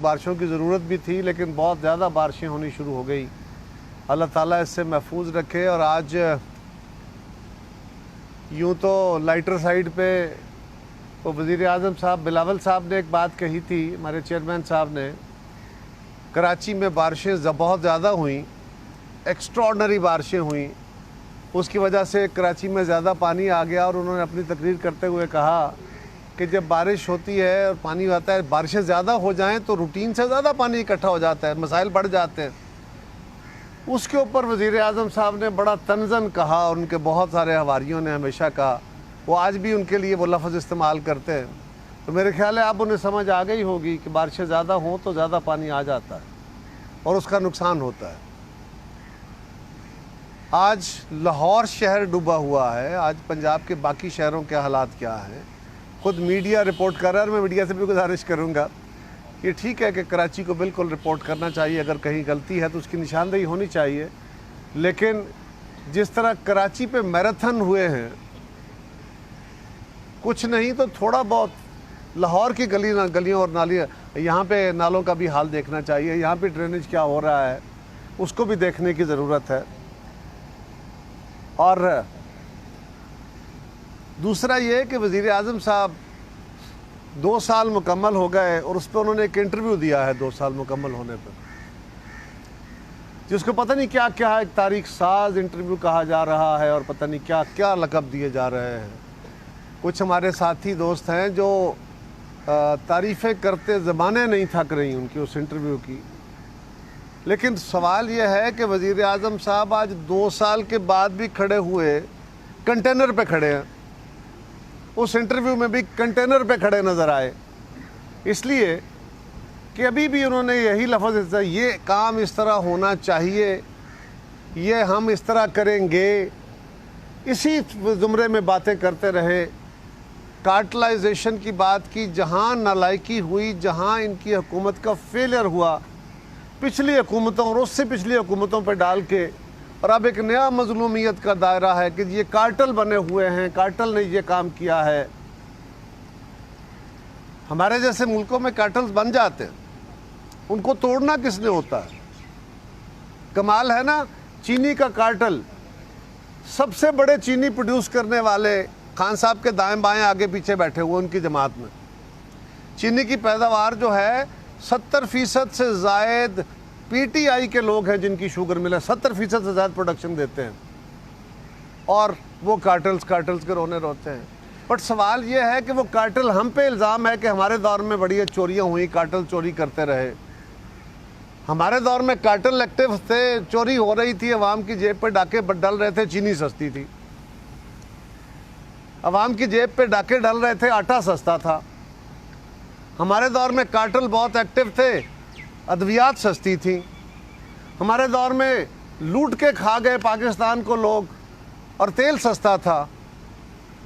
बारिशों की ज़रूरत भी थी, लेकिन बहुत ज़्यादा बारिशें होनी शुरू हो गई। अल्लाह ताला इससे महफूज रखे। और आज यूँ तो लाइटर साइड पे वो वज़ीर आज़म साहब बिलावल साहब ने एक बात कही थी, हमारे चेयरमैन साहब ने, कराची में बारिशें बहुत ज़्यादा हुई, एक्स्ट्रॉर्डनरी बारिशें हुई, उसकी वजह से कराची में ज़्यादा पानी आ गया। और उन्होंने अपनी तकरीर करते हुए कहा कि जब बारिश होती है और पानी आता है, बारिशें ज़्यादा हो जाएं तो रूटीन से ज़्यादा पानी इकट्ठा हो जाता है, मसाइल बढ़ जाते हैं। उसके ऊपर वज़ीर आज़म साहब ने बड़ा तंज़न कहा, और उनके बहुत सारे हवारियों ने हमेशा कहा, वो आज भी उनके लिए वो लफ्ज़ इस्तेमाल करते हैं। तो मेरे ख्याल है अब उन्हें समझ आ गई होगी कि बारिशें ज़्यादा हों तो ज़्यादा पानी आ जाता है और उसका नुकसान होता है। आज लाहौर शहर डूबा हुआ है, आज पंजाब के बाकी शहरों के हालात क्या हैं खुद मीडिया रिपोर्ट कर रहा है। और मैं मीडिया से भी गुजारिश करूंगा कि ठीक है कि कराची को बिल्कुल रिपोर्ट करना चाहिए, अगर कहीं गलती है तो उसकी निशानदेही होनी चाहिए, लेकिन जिस तरह कराची पे मैराथन हुए हैं, कुछ नहीं तो थोड़ा बहुत लाहौर की गलियों और नालियाँ, यहाँ पे नालों का भी हाल देखना चाहिए, यहाँ पे ड्रेनेज क्या हो रहा है उसको भी देखने की ज़रूरत है। और दूसरा ये कि वज़ीर आज़म साहब 2 साल मुकम्मल हो गए और उस पर उन्होंने एक इंटरव्यू दिया है 2 साल मुकम्मल होने पर, जिसको पता नहीं क्या क्या एक तारीख साज इंटरव्यू कहा जा रहा है और पता नहीं क्या क्या लक़ब दिए जा रहे हैं। कुछ हमारे साथी दोस्त हैं जो तारीफ़ें करते ज़बानें नहीं थक रही उनकी उस इंटरव्यू की। लेकिन सवाल यह है कि वज़ीर आज़म साहब आज 2 साल के बाद भी खड़े हुए कंटेनर पे खड़े हैं, उस इंटरव्यू में भी कंटेनर पे खड़े नज़र आए, इसलिए कि अभी भी उन्होंने यही लफ्ज़, ये काम इस तरह होना चाहिए, ये हम इस तरह करेंगे, इसी ज़ुमरे में बातें करते रहे। कार्टलाइजेशन की बात की, जहाँ नालायकी हुई, जहाँ इनकी हुकूमत का फेलियर हुआ पिछली हुकूमतों और उससे पिछली हुकूमतों पर डाल के, और अब एक नया मज़लूमियत का दायरा है कि ये कार्टल बने हुए हैं, कार्टल ने ये काम किया है। हमारे जैसे मुल्कों में कार्टल्स बन जाते हैं, उनको तोड़ना किसने होता है। कमाल है ना, चीनी का कार्टल, सबसे बड़े चीनी प्रोड्यूस करने वाले खान साहब के दाएं बाएं आगे पीछे बैठे हुए उनकी जमात में, चीनी की पैदावार जो है 70% से ज़ायद पीटीआई के लोग हैं जिनकी शुगर मिल है, 70% से ज़्यादा प्रोडक्शन देते हैं, और वो कार्टल्स के रोने रोते हैं। बट सवाल ये है कि वो कार्टल, हम पे इल्ज़ाम है कि हमारे दौर में बड़ी चोरियां हुई, कार्टल चोरी करते रहे। हमारे दौर में कार्टल एक्टिव थे, चोरी हो रही थी, अवाम की जेब पे डाके डल रहे थे, चीनी सस्ती थी, अवाम की जेब पे डाके डल रहे थे, आटा सस्ता था। हमारे दौर में कार्टल बहुत एक्टिव थे, अद्वियात सस्ती थी। हमारे दौर में लूट के खा गए पाकिस्तान को लोग और तेल सस्ता था।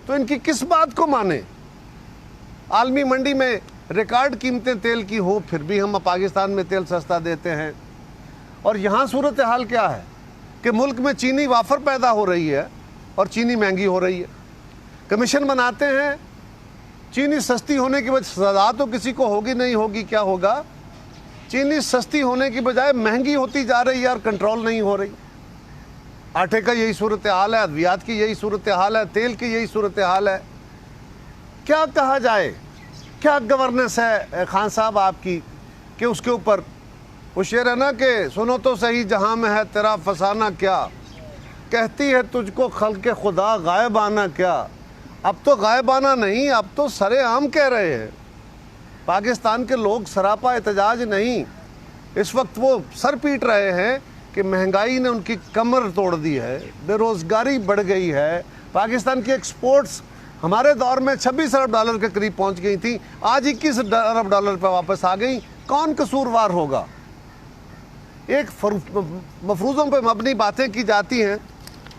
तो इनकी किस बात को माने? आलमी मंडी में रिकॉर्ड कीमतें तेल की हो, फिर भी हम पाकिस्तान में तेल सस्ता देते हैं। और यहाँ सूरत हाल क्या है कि मुल्क में चीनी वाफर पैदा हो रही है और चीनी महंगी हो रही है। कमीशन बनाते हैं, चीनी सस्ती होने की वजह, सजा तो किसी को होगी नहीं होगी, क्या होगा, चीनी सस्ती होने की बजाय महंगी होती जा रही है और कंट्रोल नहीं हो रही। आटे का यही सूरत हाल है, अद्वियात की यही सूरत हाल है, तेल की यही सूरत हाल है। क्या कहा जाए, क्या गवर्नेंस है खान साहब आपकी कि उसके ऊपर वो शेर है ना कि सुनो तो सही जहां में है तेरा फसाना क्या, कहती है तुझको खल्क़े खुदा गायबाना क्या। अब तो गायबाना नहीं, अब तो सरेआम कह रहे हैं पाकिस्तान के लोग, सरापा एहतजाज नहीं, इस वक्त वो सर पीट रहे हैं कि महंगाई ने उनकी कमर तोड़ दी है, बेरोज़गारी बढ़ गई है, पाकिस्तान की एक्सपोर्ट्स हमारे दौर में 26 अरब डॉलर के करीब पहुंच गई थी, आज 21 अरब डॉलर पर वापस आ गई। कौन कसूरवार होगा? एक मफरूज़ों पे मबनी बातें की जाती हैं।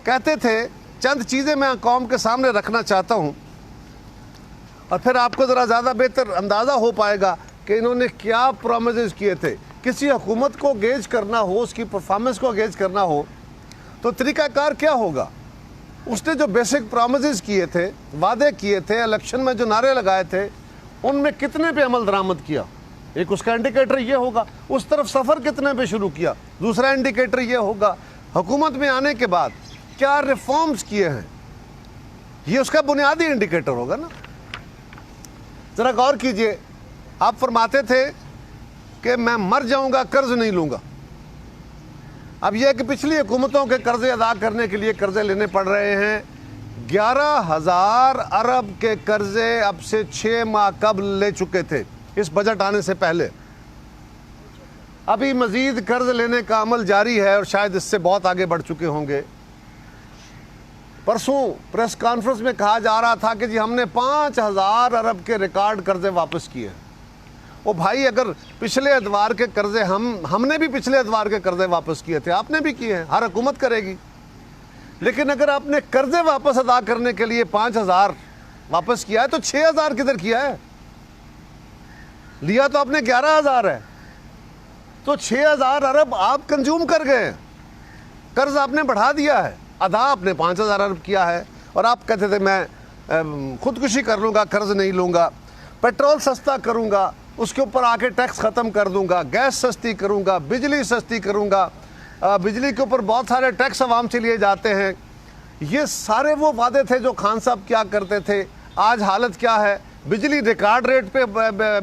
कहते थे चंद चीज़ें मैं कौम के सामने रखना चाहता हूँ और फिर आपको ज़रा ज़्यादा बेहतर अंदाज़ा हो पाएगा कि इन्होंने क्या प्रॉमिसेस किए थे। किसी हुकूमत को गेज करना हो, उसकी परफॉर्मेंस को गेज करना हो तो तरीक़ाकार क्या होगा। उसने जो बेसिक प्रॉमिसेस किए थे, वादे किए थे, इलेक्शन में जो नारे लगाए थे, उनमें कितने पे अमल दरामद किया। एक उसका इंडिकेटर ये होगा। उस तरफ सफ़र कितने पे शुरू किया, दूसरा इंडिकेटर ये होगा। हुकूमत में आने के बाद क्या रिफॉर्म्स किए हैं, ये उसका बुनियादी इंडिकेटर होगा ना। ज़रा गौर कीजिए, आप फरमाते थे कि मैं मर जाऊंगा कर्ज नहीं लूंगा। अब यह कि पिछली हुकूमतों के कर्जे अदा करने के लिए कर्जे लेने पड़ रहे हैं। 11,000 अरब के कर्जे अब से 6 माह कबल ले चुके थे, इस बजट आने से पहले। अभी मजीद कर्ज लेने का अमल जारी है और शायद इससे बहुत आगे बढ़ चुके होंगे। परसों प्रेस कॉन्फ्रेंस में कहा जा रहा था कि जी हमने 5,000 अरब के रिकॉर्ड कर्जे वापस किए। ओ भाई, अगर पिछले एतवार के कर्जे हमने भी पिछले एतवार के कर्जे वापस किए थे, आपने भी किए हैं, हर हुकूमत करेगी। लेकिन अगर आपने कर्जे वापस अदा करने के लिए 5,000 वापस किया है तो 6,000 किधर किया है? लिया तो आपने 11,000 है, तो 6,000 अरब आप कंज्यूम कर गए, कर्ज आपने बढ़ा दिया है। अदा आपने 5,000 अरब किया है और आप कहते थे मैं खुदकुशी कर लूँगा, कर्ज नहीं लूँगा, पेट्रोल सस्ता करूँगा, उसके ऊपर आके टैक्स ख़त्म कर दूँगा, गैस सस्ती करूँगा, बिजली सस्ती करूँगा। बिजली के ऊपर बहुत सारे टैक्स आवाम से लिए जाते हैं। ये सारे वो वादे थे जो खान साहब क्या करते थे। आज हालत क्या है? बिजली रिकॉर्ड रेट पे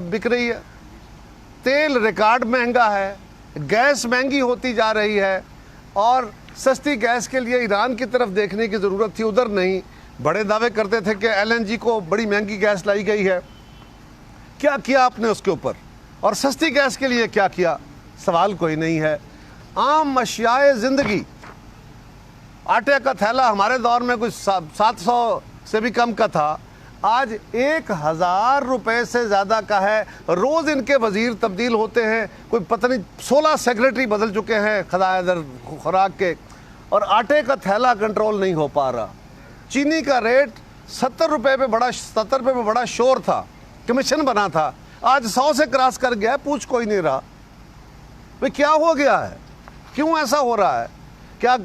बिक रही है, तेल रिकॉर्ड महंगा है, गैस महंगी होती जा रही है और सस्ती गैस के लिए ईरान की तरफ देखने की ज़रूरत थी, उधर नहीं। बड़े दावे करते थे कि LNG को बड़ी महंगी गैस लाई गई है। क्या किया आपने उसके ऊपर? और सस्ती गैस के लिए क्या किया? सवाल कोई नहीं है। आम अशियाए ज़िंदगी, आटे का थैला हमारे दौर में कुछ 700 से भी कम का था, आज 1,000 रुपये से ज़्यादा का है। रोज़ इनके वज़ीर तब्दील होते हैं, कोई पता नहीं 16 सेक्रेटरी बदल चुके हैं खदायदर खुराक के, और आटे का थैला कंट्रोल नहीं हो पा रहा। चीनी का रेट 70 रुपये पे बड़ा शोर था, कमीशन बना था, आज 100 से क्रॉस कर गया, पूछ कोई नहीं रहा। भाई क्या हो गया है, क्यों ऐसा हो रहा है? क्या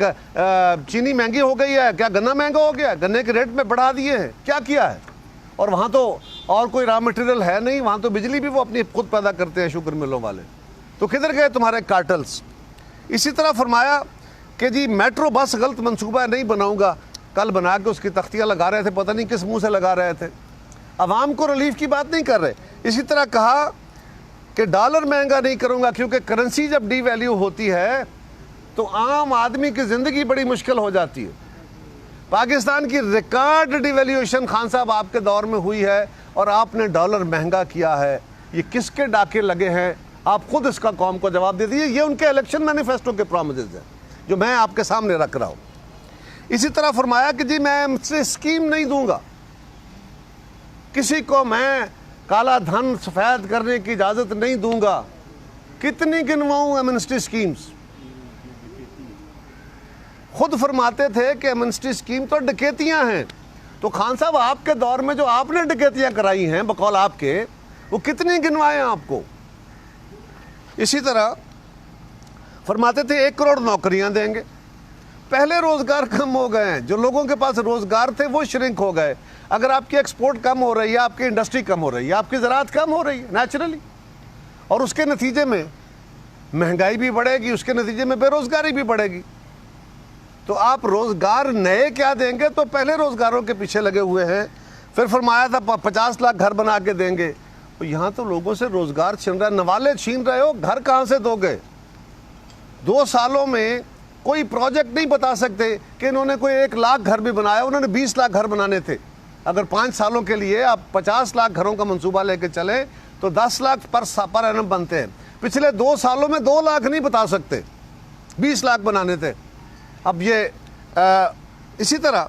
चीनी महंगी हो गई है? क्या गन्ना महंगा हो गया? गन्ने के रेट में बढ़ा दिए हैं? क्या किया है? और वहाँ तो और कोई रॉ मटेरियल है नहीं, वहाँ तो बिजली भी वो अपनी खुद पैदा करते हैं शुगर मिलों वाले। तो किधर गए तुम्हारे कार्टल्स? इसी तरह फरमाया कि जी मेट्रो बस गलत मंसूबा नहीं बनाऊंगा, कल बना के उसकी तख्तियाँ लगा रहे थे, पता नहीं किस मुंह से लगा रहे थे। अवाम को रिलीफ की बात नहीं कर रहे। इसी तरह कहा कि डॉलर महंगा नहीं करूँगा क्योंकि करेंसी जब डीवैल्यू होती है तो आम आदमी की ज़िंदगी बड़ी मुश्किल हो जाती है। पाकिस्तान की रिकॉर्ड डिवैल्यूएशन खान साहब आपके दौर में हुई है और आपने डॉलर महंगा किया है। ये किसके डाके लगे हैं? आप खुद इसका कौम को जवाब दे दीजिए। ये उनके इलेक्शन मैनिफेस्टो के प्रोमिसेस हैं जो मैं आपके सामने रख रहा हूँ। इसी तरह फरमाया कि जी मैं मुझसे स्कीम नहीं दूंगा, किसी को मैं काला धन सफ़ेद करने की इजाज़त नहीं दूंगा। कितनी गिनवाऊँ एमनेस्टी स्कीम्स? खुद फरमाते थे कि एमनेस्टी स्कीम तो डकैतियां हैं। तो खान साहब आपके दौर में जो आपने डकैतियां कराई हैं बकौल आपके, वो कितनी गिनवाएं आपको? इसी तरह फरमाते थे 1 करोड़ नौकरियां देंगे। पहले रोज़गार कम हो गए हैं, जो लोगों के पास रोज़गार थे वो श्रिंक हो गए। अगर आपकी एक्सपोर्ट कम हो रही है, आपकी इंडस्ट्री कम हो रही है, आपकी ज़राअत कम हो रही है नेचुरली, और उसके नतीजे में महंगाई भी बढ़ेगी, उसके नतीजे में बेरोज़गारी भी बढ़ेगी। तो आप रोज़गार नए क्या देंगे? तो पहले रोज़गारों के पीछे लगे हुए हैं। फिर फरमाया था 50 लाख घर बना के देंगे। तो यहाँ तो लोगों से रोज़गार छीन रहा है, नवाले छीन रहे हो, घर कहाँ से दोगे? 2 सालों में कोई प्रोजेक्ट नहीं बता सकते कि इन्होंने कोई 1 लाख घर भी बनाया। उन्होंने 20 लाख घर बनाने थे। अगर 5 सालों के लिए आप 50 लाख घरों का मंसूबा लेके चले तो 10 लाख पर एनम बनते हैं। पिछले 2 सालों में 2 लाख नहीं बता सकते, 20 लाख बनाने थे। अब ये इसी तरह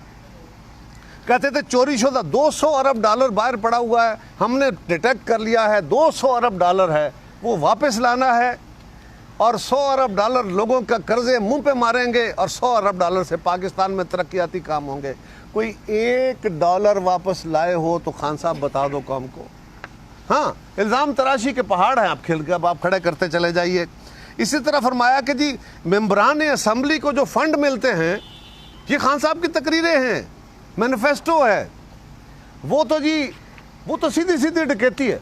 कहते थे चोरी शुदा 200 अरब डॉलर बाहर पड़ा हुआ है, हमने डिटेक्ट कर लिया है, 200 अरब डॉलर है, वो वापस लाना है और 100 अरब डॉलर लोगों का कर्जे मुंह पे मारेंगे और 100 अरब डॉलर से पाकिस्तान में तरक्याती काम होंगे। कोई $1 वापस लाए हो तो खान साहब बता दो कौम को। हाँ, इल्ज़ाम तराशी के पहाड़ हैं, आप खड़े करते चले जाइए। इसी तरह फरमाया कि जी मेंबरान असम्बली को जो फंड मिलते हैं ये खान साहब की तकरीरें हैं, मैनिफेस्टो है, वो तो सीधी सीधी डकैती है।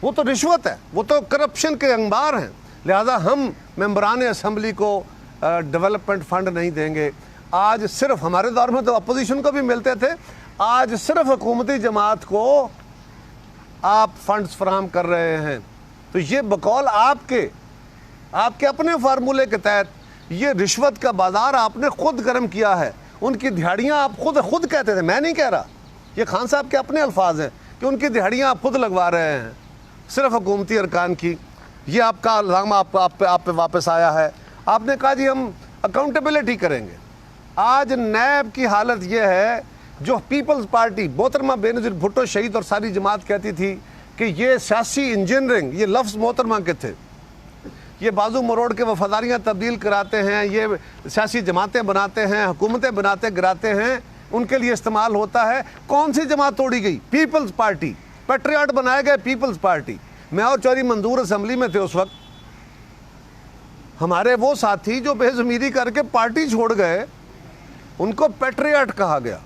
वो तो रिश्वत है, वो तो करप्शन के अंबार हैं। लिहाजा हम मेंबरान असम्बली को डेवलपमेंट फंड नहीं देंगे। आज सिर्फ हमारे दौर में तो अपोजिशन को भी मिलते थे, आज सिर्फ हुकूमती जमात को आप फंड्स फराहम कर रहे हैं। तो ये बकौल आपके अपने फार्मूले के तहत ये रिश्वत का बाजार आपने खुद गर्म किया है। उनकी दिहाड़ियाँ आप खुद कहते थे, मैं नहीं कह रहा, ये खान साहब के अपने अल्फाज हैं कि उनकी दिहाड़ियाँ आप खुद लगवा रहे हैं सिर्फ हुकूमती अरकान की। ये आपका इल्ज़ाम आप पे वापस आया है। आपने कहा जी हम अकाउंटेबिलिटी करेंगे। आज नैब की हालत ये है, जो पीपल्स पार्टी मोहतरमा बेनज़ीर भुट्टो शहीद और सारी जमात कहती थी कि ये सियासी इंजीनियरिंग, ये लफ्ज़ मोहतरमा के थे, ये बाजू मरोड़ के वफादारियाँ तब्दील कराते हैं, ये सियासी जमातें बनाते हैं, हुकूमतें बनाते गिराते हैं, उनके लिए इस्तेमाल होता है। कौन सी जमात तोड़ी गई? Peoples party. पेट्रियाट बनाए गए पीपल्स पार्टी। मैं और चौधरी मंजूर असम्बली में थे उस वक्त। हमारे वो साथी जो बेज़मीरी करके पार्टी छोड़ गए, उनको पेट्रियाट कहा गया।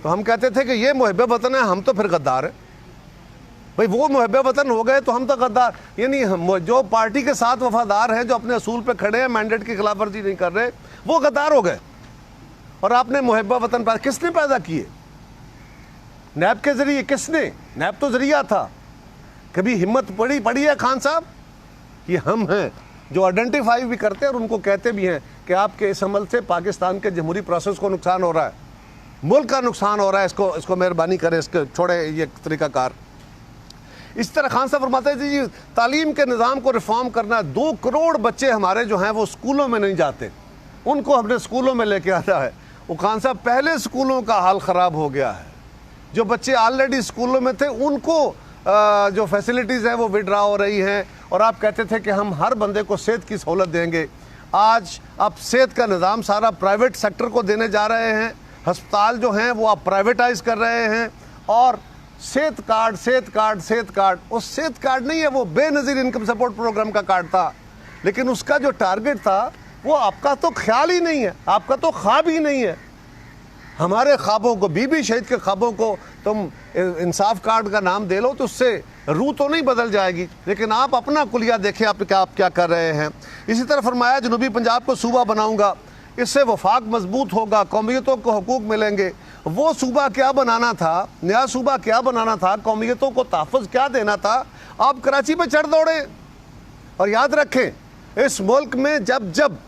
तो हम कहते थे कि ये मुहब्बे वतन है, हम तो फिर गद्दार है। भाई वो मुहब्बे वतन हो गए तो हम तो गद्दार, यानी जो पार्टी के साथ वफादार हैं, जो अपने असूल पे खड़े हैं, मैंडेट की खिलाफ वर्जी नहीं कर रहे, वो गद्दार हो गए। और आपने मुहब्बे वतन पर किसने पैदा किए? नैब के जरिए। किसने? नैब तो जरिया था। कभी हिम्मत पड़ी है खान साहब? ये हम हैं जो आइडेंटिफाई भी करते हैं और उनको कहते भी हैं कि आपके इस अमल से पाकिस्तान के जमहूरी प्रोसेस को नुकसान हो रहा है, मुल्क का नुकसान हो रहा है, इसको मेहरबानी करें, इसके छोड़े ये तरीकाकार। इस तरह खान साहब फरमाते थे जी तालीम के निज़ाम को रिफॉर्म करना। 2 करोड़ बच्चे हमारे जो हैं वो स्कूलों में नहीं जाते, उनको हमने स्कूलों में लेके आना है। वो खान साहब पहले स्कूलों का हाल ख़राब हो गया है। जो बच्चे ऑलरेडी स्कूलों में थे उनको जो फैसिलिटीज़ हैं वो विड्रा हो रही हैं। और आप कहते थे कि हम हर बंदे को सेहत की सहूलत देंगे। आज आप सेहत का निज़ाम सारा प्राइवेट सेक्टर को देने जा रहे हैं। हस्पताल जो हैं वो आप प्राइवेटाइज़ कर रहे हैं। और सेहत कार्ड वो सेहत कार्ड नहीं है, वो बेनज़ीर इनकम सपोर्ट प्रोग्राम का कार्ड था। लेकिन उसका जो टारगेट था वो आपका तो ख्याल ही नहीं है, आपका तो ख्वाब ही नहीं है। हमारे ख्वाबों को, बीबी शहीद के ख्वाबों को तुम इंसाफ कार्ड का नाम दे लो तो उससे रूह तो नहीं बदल जाएगी। लेकिन आप अपना कुलिया देखें आप क्या कर रहे हैं। इसी तरह फरमाया जनूबी पंजाब को सूबा बनाऊंगा, इससे वफाक मजबूत होगा, कौमियतों को हकूक मिलेंगे। वो सूबा क्या बनाना था, नया सूबा क्या बनाना था, कौमियतों को तहफ़्फ़ुज़ क्या देना था, आप कराची पे चढ़ दौड़े। और याद रखें इस मुल्क में जब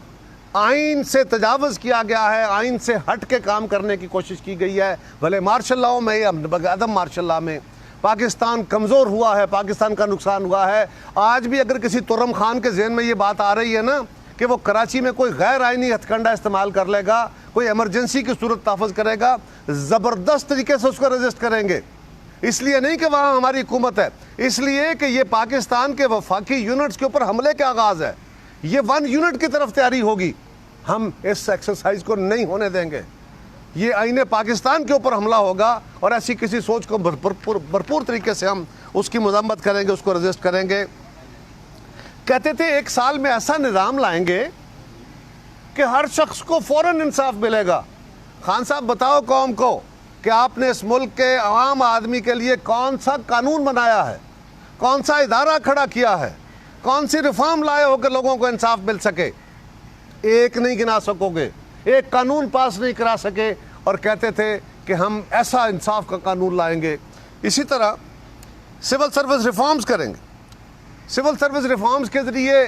आइन से तजावज़ किया गया है, आइन से हट के काम करने की कोशिश की गई है, भले मार्शल लॉ में या अदम मार्शल लॉ में, पाकिस्तान कमज़ोर हुआ है, पाकिस्तान का नुकसान हुआ है। आज भी अगर किसी तुरम खान के जहन में ये बात आ रही है ना कि वो कराची में कोई गैर आइनी हथकंडा इस्तेमाल कर लेगा, कोई एमरजेंसी की सूरत तहफ़्फ़ुज़ करेगा, ज़बरदस्त तरीके से उसको रजिस्ट करेंगे। इसलिए नहीं कि वहाँ हमारी हुकूमत है, इसलिए कि ये पाकिस्तान के वफाकी यूनिट्स के ऊपर हमले का आगाज़ है। ये 1 यूनिट की तरफ तैयारी होगी। हम इस एक्सरसाइज को नहीं होने देंगे। ये आईने पाकिस्तान के ऊपर हमला होगा और ऐसी किसी सोच को भरपूर तरीके से हम उसकी मज़म्मत करेंगे, उसको रजिस्ट करेंगे। कहते थे 1 साल में ऐसा निज़ाम लाएंगे कि हर शख्स को फ़ौरन इंसाफ मिलेगा। खान साहब बताओ कौम को कि आपने इस मुल्क के आम आदमी के लिए कौन सा कानून बनाया है, कौन सा इदारा खड़ा किया है, कौन सी रिफॉर्म लाए हो कि लोगों को इंसाफ मिल सके? एक नहीं गिना सकोगे, एक कानून पास नहीं करा सके। और कहते थे कि हम ऐसा इंसाफ का कानून लाएंगे। इसी तरह सिविल सर्विस रिफॉर्म्स करेंगे। सिविल सर्विस रिफॉर्म्स के ज़रिए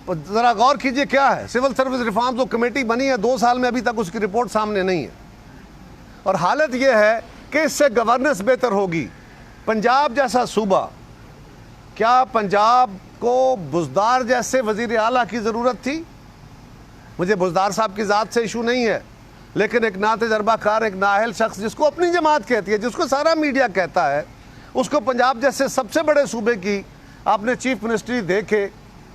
ज़रा गौर कीजिए क्या है। सिविल सर्विस रिफॉर्म्स जो कमेटी बनी है 2 साल में अभी तक उसकी रिपोर्ट सामने नहीं है। और हालत यह है कि इससे गवर्नेंस बेहतर होगी। पंजाब जैसा सूबा, क्या पंजाब को बुज़दार जैसे वज़ीर आला की ज़रूरत थी? मुझे बुज़दार साहब की ज़ात से इशू नहीं है, लेकिन एक ना तजर्बाकार, एक नाअहल शख्स जिसको अपनी जमात कहती है, जिसको सारा मीडिया कहता है, उसको पंजाब जैसे सबसे बड़े सूबे की आपने चीफ मिनिस्ट्री देखे।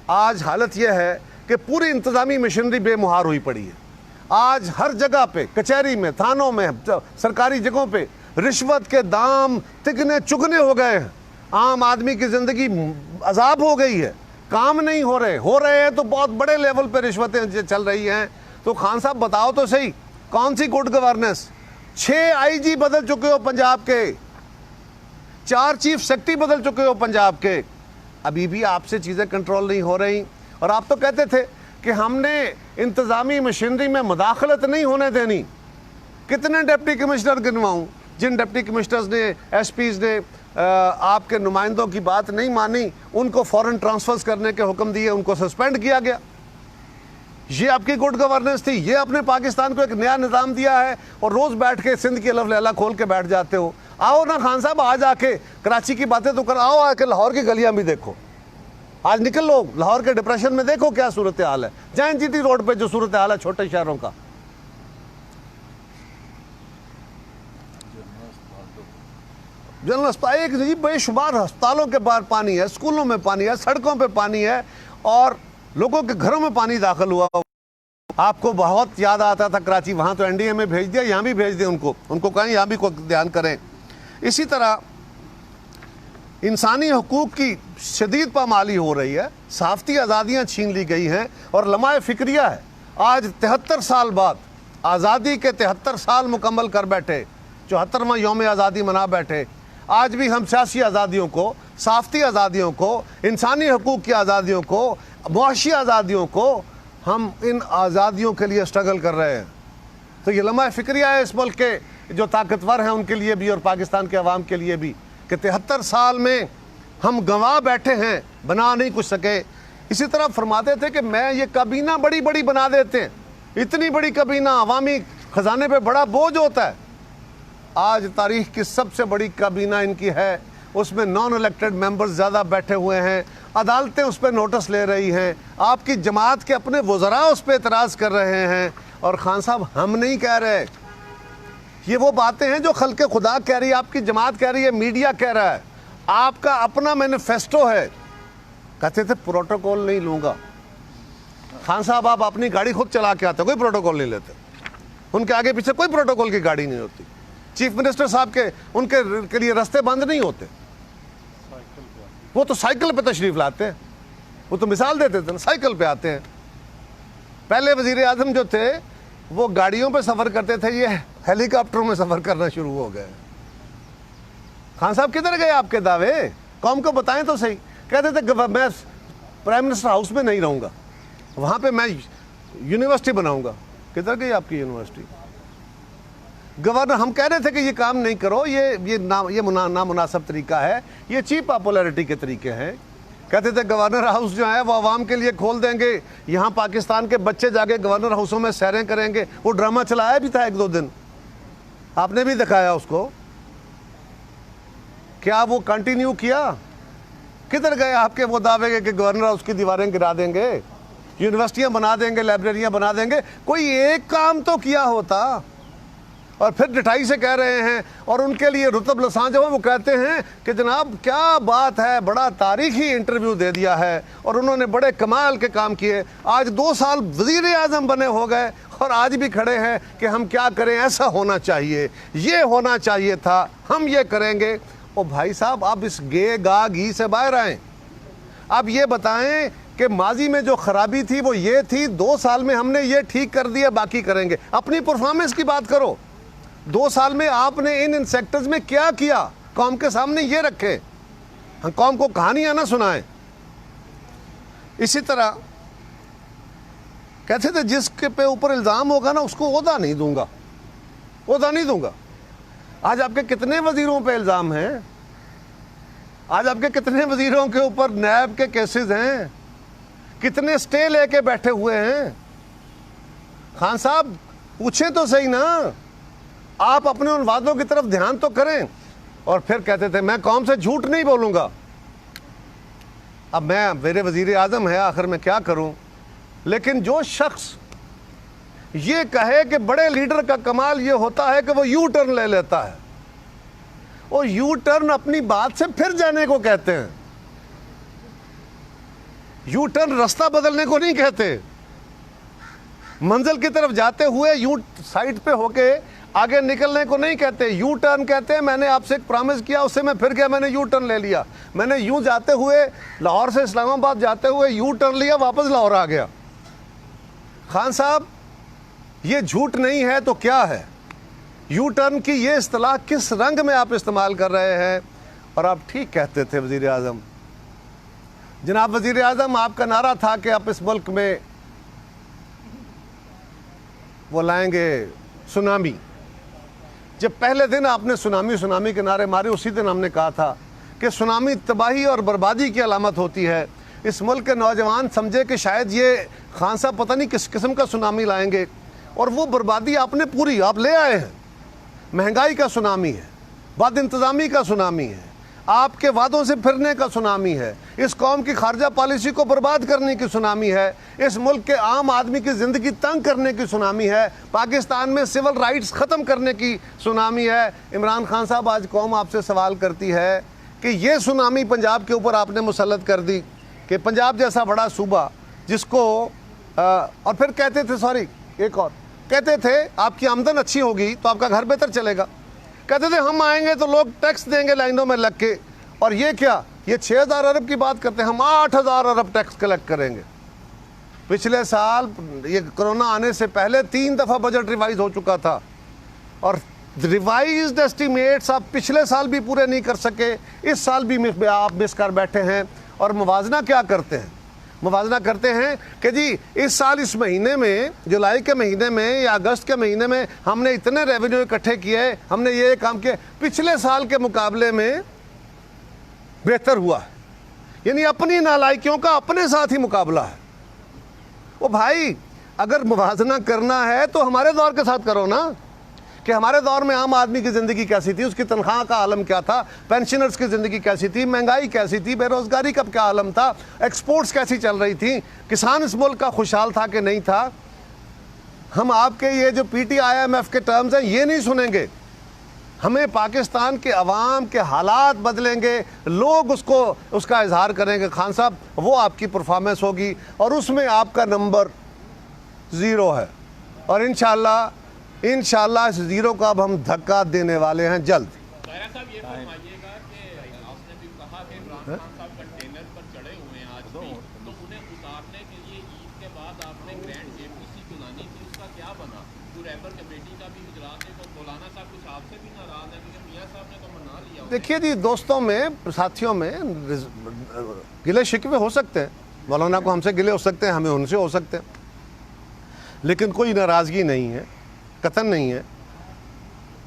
आज हालत यह है कि पूरी इंतज़ामी मशीनरी बेमुहार हुई पड़ी है। आज हर जगह पे, कचहरी में, थानों में, सरकारी जगहों पे रिश्वत के दाम तिगने चुगने हो गए हैं। आम आदमी की ज़िंदगी अजाब हो गई है, काम नहीं हो रहे हैं तो बहुत बड़े लेवल पे रिश्वतें चल रही हैं। तो खान साहब बताओ तो सही, कौन सी गुड गवर्नेंस? 6 IG बदल चुके हो पंजाब के, 4 चीफ सेक्रेटरी बदल चुके हो पंजाब के, अभी भी आपसे चीज़ें कंट्रोल नहीं हो रही। और आप तो कहते थे कि हमने इंतज़ामी मशीनरी में मुदाखलत नहीं होने देनी। कितने डिप्टी कमिश्नर गिनवाऊं जिन डिप्टी कमिश्नर्स ने, एसपीज ने आपके नुमाइंदों की बात नहीं मानी, उनको फॉरेन ट्रांसफर्स करने के हुक्म दिए, उनको सस्पेंड किया गया। ये आपकी गुड गवर्नेंस थी। ये आपने पाकिस्तान को एक नया निज़ाम दिया है और रोज़ बैठ के सिंध की अलफ लैला खोल के बैठ जाते हो। आओ ना खान साहब, आज आके कराची की बातें तो कर, आओ आके लाहौर की गलियां भी देखो। आज निकल लो लाहौर के डिप्रेशन में, देखो क्या सूरत हाल है। जैन जीटी रोड पे जो सूरत हाल है छोटे शहरों का, जनरल अस्पताल, एक जी बेशुमार अस्पतालों के बाहर पानी है, स्कूलों में पानी है, सड़कों पे पानी है और लोगों के घरों में पानी दाखिल हुआ। आपको बहुत याद आता था कराची, वहाँ तो एनडीए में भेज दिया, यहाँ भी भेज दें उनको कहें यहाँ भी ध्यान करें। इसी तरह इंसानी हकूक़ की शदीद पामाली हो रही है, सहाफ़ती आज़ादियाँ छीन ली गई हैं और लम्हा फ़िक्रिया है। आज 73 साल बाद, आज़ादी के 73 साल मुकम्मल कर बैठे, 74वां यौम आज़ादी मना बैठे, आज भी हम सियासी आज़ादियों को, सहाफ़ती आज़ादियों को, इंसानी हकूक़ की आज़ादियों को, मुआशी आज़ादियों को, हम इन आज़ादियों के लिए स्ट्रगल कर रहे हैं। तो ये लम्हा फ़िक्रिया है इस मुल्क के जो ताकतवर हैं उनके लिए भी और पाकिस्तान के अवाम के लिए भी, कि 73 साल में हम गंवा बैठे हैं, बना नहीं कुछ सके। इसी तरह फरमाते थे कि मैं ये काबीना बड़ी बड़ी बना देते हैं, इतनी बड़ी काबीना अवामी ख़जाने पे बड़ा बोझ होता है। आज तारीख़ की सबसे बड़ी काबीना इनकी है, उसमें नॉन इलेक्टेड मेंबर्स ज़्यादा बैठे हुए हैं, अदालतें उस पर नोटिस ले रही हैं, आपकी जमात के अपने वज़रा उस पर एतराज़ कर रहे हैं। और खान साहब हम नहीं कह रहे, ये वो बातें हैं जो खल्क़ खुदा कह रही है, आपकी जमात कह रही है, मीडिया कह रहा है, आपका अपना मैनिफेस्टो है। कहते थे प्रोटोकॉल नहीं लूँगा। खान साहब आप अपनी गाड़ी खुद चला के आते, कोई प्रोटोकॉल नहीं लेते, उनके आगे पीछे कोई प्रोटोकॉल की गाड़ी नहीं होती। चीफ मिनिस्टर साहब के उनके के लिए रास्ते बंद नहीं होते, वो तो साइकिल पे तशरीफ़ लाते हैं। वो तो मिसाल देते थे ना, साइकिल पे आते हैं। पहले वज़ीर आज़म जो थे वो गाड़ियों पे सफ़र करते थे, ये हेलीकॉप्टरों में सफ़र करना शुरू हो गए। खान साहब किधर गए आपके दावे, कौम को बताएं तो सही। कहते थे मैं प्राइम मिनिस्टर हाउस में नहीं रहूँगा, वहाँ पे मैं यूनिवर्सिटी बनाऊँगा। किधर गई आपकी यूनिवर्सिटी? गवर्नर, हम कह रहे थे कि ये काम नहीं करो, ये नामुनासिब तरीका है, ये चीप पॉपुलैरिटी के तरीके हैं। कहते थे गवर्नर हाउस जो है वो आवाम के लिए खोल देंगे, यहाँ पाकिस्तान के बच्चे जाके गवर्नर हाउसों में सैरें करेंगे। वो ड्रामा चलाया भी था 1-2 दिन, आपने भी दिखाया उसको। क्या वो कंटिन्यू किया? किधर गए आपके वो दावे कि गवर्नर हाउस की दीवारें गिरा देंगे, यूनिवर्सिटियाँ बना देंगे, लाइब्रेरियाँ बना देंगे? कोई एक काम तो किया होता। और फिर डिठाई से कह रहे हैं, और उनके लिए रुतब लसां जो है वो कहते हैं कि जनाब क्या बात है, बड़ा तारीखी इंटरव्यू दे दिया है और उन्होंने बड़े कमाल के काम किए। आज 2 साल वज़ीर आज़म बने हो गए और आज भी खड़े हैं कि हम क्या करें, ऐसा होना चाहिए, ये होना चाहिए था, हम ये करेंगे। ओ भाई साहब, आप इस गे गा घी से बाहर आएँ। अब ये बताएं कि माजी में जो खराबी थी वो ये थी, 2 साल में हमने ये ठीक कर दिया, बाकी करेंगे। अपनी परफॉर्मेंस की बात करो, 2 साल में आपने इन सेक्टर्स में क्या किया, कौम के सामने ये रखे, हम कौम को कहानियां ना सुनाएं। इसी तरह कहते थे जिसके पे ऊपर इल्ज़ाम होगा ना उसको ओहदा नहीं दूंगा, ओहदा नहीं दूंगा। आज आपके कितने वजीरों पे इल्ज़ाम हैं? आज आपके कितने वजीरों के ऊपर नैब के केसेस हैं? कितने स्टे लेके बैठे हुए हैं? खान साहब पूछें तो सही ना, आप अपने उन वादों की तरफ ध्यान तो करें। और फिर कहते थे मैं कौम से झूठ नहीं बोलूँगा। अब मैं, मेरे वज़ीर आज़म है, आखिर में क्या करूँ। लेकिन जो शख्स ये कहे कि बड़े लीडर का कमाल ये होता है कि वो यू टर्न ले लेता है, वो यू टर्न अपनी बात से फिर जाने को कहते हैं। यू टर्न रास्ता बदलने को नहीं कहते, मंजिल की तरफ जाते हुए यू साइड पे होके आगे निकलने को नहीं कहते। यू टर्न कहते हैं मैंने आपसे एक प्रॉमिस किया, उससे मैं फिर गया, मैंने यू टर्न ले लिया। मैंने यूं जाते हुए लाहौर से इस्लामाबाद जाते हुए यू टर्न लिया, वापस लाहौर आ गया। खान साहब ये झूठ नहीं है तो क्या है? यू टर्न की ये इस्तिलाह किस रंग में आप इस्तेमाल कर रहे हैं? और आप ठीक कहते थे वज़ीर आज़म। जनाब वज़ीर आज़म, आपका नारा था कि आप इस मुल्क में वो लाएंगे सुनामी। जब पहले दिन आपने सुनामी के नारे मारे, उसी दिन हमने कहा था कि सुनामी तबाही और बर्बादी की अलामत होती है। इस मुल्क के नौजवान समझे कि शायद ये खान साहब पता नहीं किस किस्म का सुनामी लाएंगे, और वो बर्बादी आपने पूरी आप ले आए हैं। महंगाई का सुनामी है, बद इंतज़ामी का सुनामी है, आपके वादों से फिरने का सुनामी है, इस कौम की खारजा पॉलिसी को बर्बाद करने की सुनामी है, इस मुल्क के आम आदमी की ज़िंदगी तंग करने की सुनामी है, पाकिस्तान में सिविल राइट्स ख़त्म करने की सुनामी है। इमरान खान साहब, आज कौम आपसे सवाल करती है कि ये सुनामी पंजाब के ऊपर आपने मुसल्लत कर दी कि पंजाब जैसा बड़ा सूबा जिसको और फिर कहते थे, सॉरी एक और कहते थे आपकी आमदन अच्छी होगी तो आपका घर बेहतर चलेगा। कहते थे हम आएंगे तो लोग टैक्स देंगे लाइनों में लग के, और ये क्या, ये 6000 अरब की बात करते हैं, हम 8000 अरब टैक्स कलेक्ट करेंगे। पिछले साल ये कोरोना आने से पहले 3 दफ़ा बजट रिवाइज हो चुका था, और रिवाइज्ड एस्टिमेट्स आप पिछले साल भी पूरे नहीं कर सके, इस साल भी आप मिस कर बैठे हैं। और मुवाजना क्या करते हैं, मुवाजना करते हैं कि जी इस साल इस महीने में, जुलाई के महीने में या अगस्त के महीने में हमने इतने रेवेन्यू इकट्ठे किए, हमने ये काम किए, पिछले साल के मुकाबले में बेहतर हुआ है। यानी अपनी नालायकियों का अपने साथ ही मुकाबला है। वो भाई, अगर मुवाजना करना है तो हमारे दौर के साथ करो ना, कि हमारे दौर में आम आदमी की ज़िंदगी कैसी थी, उसकी तनख्वाह का आलम क्या था, पेंशनर्स की ज़िंदगी कैसी थी, महंगाई कैसी थी, बेरोज़गारी का क्या आलम था, एक्सपोर्ट्स कैसी चल रही थी, किसान इस मुल्क का खुशहाल था कि नहीं था। हम आपके ये जो PTIMF के टर्म्स हैं ये नहीं सुनेंगे। हमें पाकिस्तान के अवाम के हालात बदलेंगे, लोग उसका इजहार करेंगे। खान साहब, वो आपकी परफॉर्मेंस होगी और उसमें आपका नंबर 0 है, और इंशाल्लाह इस 0 का अब हम धक्का देने वाले हैं जल्द। साहब, ये फरमाइएगा कि आपने भी कहा कि इमरान खान साहब कंटेनर पर चढ़े हुए हैं आज भी, तो उन्हें उतारने के लिए ईद के बाद आपने ग्रैंड JPC बुलानी थी, उसका क्या बना? जो रैपर कमेटी का भी इजलास है, तो मौलाना साहब कुछ आपसे भी नाराज है क्योंकि मियाँ साहब ने तो मना लिया। देखिए जी, दोस्तों में, साथियों में गिले शिकवे हो सकते हैं, मौलाना को हमसे गिले हो सकते हैं, हमें उनसे हो सकते हैं, लेकिन कोई नाराज़गी नहीं है, कतन नहीं है।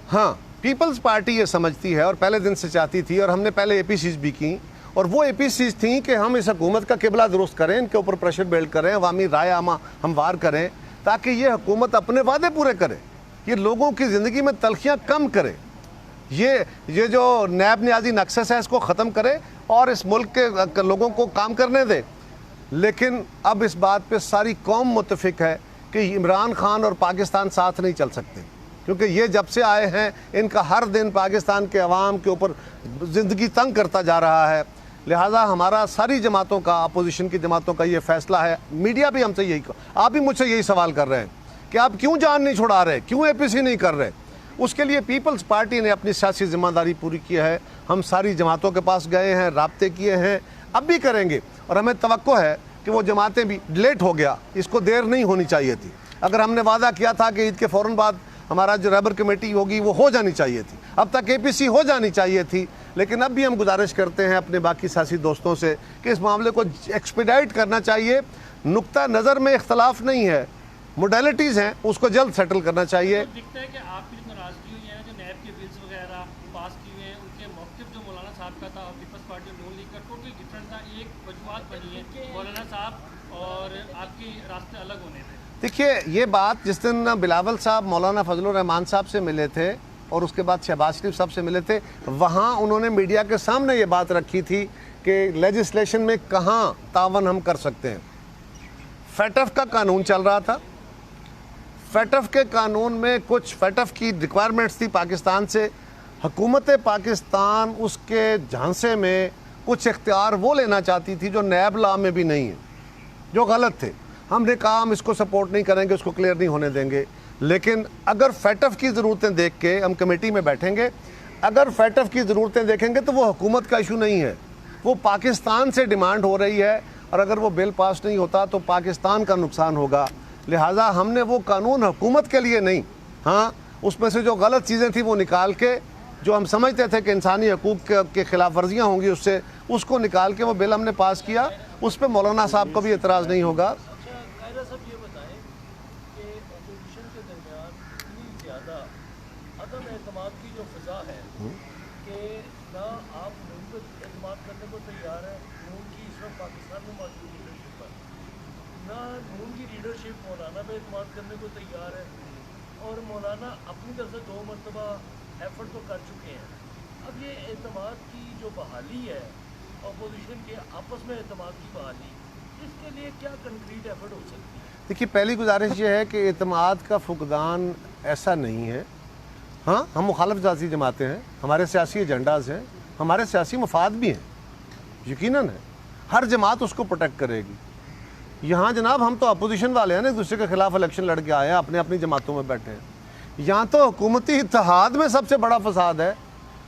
हाँ, पीपल्स पार्टी ये समझती है और पहले दिन से चाहती थी, और हमने पहले APCs भी की, और वो APCs थी कि हम इस हुकूमत का किबला दुरुस्त करें, इनके ऊपर प्रेशर बिल्ड करें, अवामी राय आमा हमवार करें, ताकि ये हुकूमत अपने वादे पूरे करे, ये लोगों की ज़िंदगी में तलखियाँ कम करे, ये जो नैब न्याजी नक्शस है इसको ख़त्म करे और इस मुल्क के लोगों को काम करने दे। लेकिन अब इस बात पे सारी कौम मुत्तफिक है कि इमरान खान और पाकिस्तान साथ नहीं चल सकते, क्योंकि ये जब से आए हैं इनका हर दिन पाकिस्तान के अवाम के ऊपर ज़िंदगी तंग करता जा रहा है। लिहाजा हमारा सारी जमातों का, अपोजिशन की जमातों का ये फ़ैसला है। मीडिया भी हमसे यही, आप भी मुझसे यही सवाल कर रहे हैं कि आप क्यों जान नहीं छुड़ा रहे, क्यों APC नहीं कर रहे। उसके लिए पीपल्स पार्टी ने अपनी सियासी ज़िम्मेदारी पूरी की है। हम सारी जमातों के पास गए हैं, राब्ते किए हैं, अब भी करेंगे, और हमें तवक्को है कि वो जमातें भी, लेट हो गया, इसको देर नहीं होनी चाहिए थी। अगर हमने वादा किया था कि ईद के फ़ौरन बाद हमारा जो रैबर कमेटी होगी वो हो जानी चाहिए थी, अब तक APC हो जानी चाहिए थी। लेकिन अब भी हम गुजारिश करते हैं अपने बाकी सियासी दोस्तों से कि इस मामले को एक्सपीडाइट करना चाहिए। नुक्ता नज़र में इख्तलाफ नहीं है, मोडेलिटीज़ हैं, उसको जल्द सेटल करना चाहिए। तो दिखता है कि आपकी जो नाराज़गी हुई है, जो नैब के बिल्स वगैरह पास किए हुए हैं, उनके मौक़िफ़ जो मौलाना साहब का था और पीपल्स पार्टी नून लीग का टोटल डिफरेंट था। एक वजूहत बनी है मौलाना साहब और आपके रास्ते अलग होने थे। देखिए, ये बात जिस दिन बिलावल साहब मौलाना फजलुर रहमान साहब से मिले थे और उसके बाद शहबाज शरीफ साहब से मिले थे, वहाँ उन्होंने मीडिया के सामने ये बात रखी थी कि लेजिस्लेशन में कहाँ तावन हम कर सकते हैं। FATF का कानून चल रहा था, FATF के कानून में कुछ FATF की रिक्वायरमेंट्स थी पाकिस्तान से। हुकूमत पाकिस्तान उसके झांसे में कुछ इख्तियार वो लेना चाहती थी जो नैब लॉ में भी नहीं है, जो गलत थे। हमने कहा हम इसको सपोर्ट नहीं करेंगे, उसको क्लियर नहीं होने देंगे। लेकिन अगर FATF की ज़रूरतें देख के हम कमेटी में बैठेंगे, अगर FATF की ज़रूरतें देखेंगे तो वो हुकूमत का इशू नहीं है, वो पाकिस्तान से डिमांड हो रही है, और अगर वो बिल पास नहीं होता तो पाकिस्तान का नुकसान होगा। लिहाजा हमने वो कानून हुकूमत के लिए नहीं, हाँ, उसमें से जो गलत चीज़ें थी वो निकाल के जो हम समझते थे कि इंसानी हकूक़ के खिलाफ वर्जियाँ होंगी उससे, उसको निकाल के वो बिल हमने पास किया। उस पर मौलाना साहब को भी एतराज़ नहीं होगा। अच्छा कायरा साहब ये बताएं कि अपोजिशन के दरमियान इतनी ज़्यादा अदम एतमाद की जो फ़िज़ा है कि ना आप नून पर एतमाद करने को तैयार है, नून की इस वक्त पाकिस्तान में मौजूद लीडरशिप पर, ना नून की लीडरशिप मौलाना पर एतमाद करने को तैयार है, और मौलाना अपनी तरफ से 2 मरतबा एफर्ट तो कर चुके हैं। अब ये एतमाद की जो बहाली है, अपोजिशन के आपस में एतमाद की बहाली, इसके लिए क्या कंक्रीट एफर्ट हो सकती है? देखिए, पहली गुजारिश ये है कि एतमाद का फुकदान ऐसा नहीं है। हाँ, हम मुखालिफ सियासी जमातें हैं, हमारे सियासी एजेंडाज हैं, हमारे सियासी मफाद भी हैं, यकीनन है। हर जमात उसको प्रोटेक्ट करेगी। यहाँ जनाब हम तो अपोजिशन वाले हैं ना, एक दूसरे के खिलाफ इलेक्शन लड़ के आए हैं, अपनी अपनी जमातों में बैठे हैं। यहाँ तो हुकूमती इत्तेहाद में सबसे बड़ा फसाद है।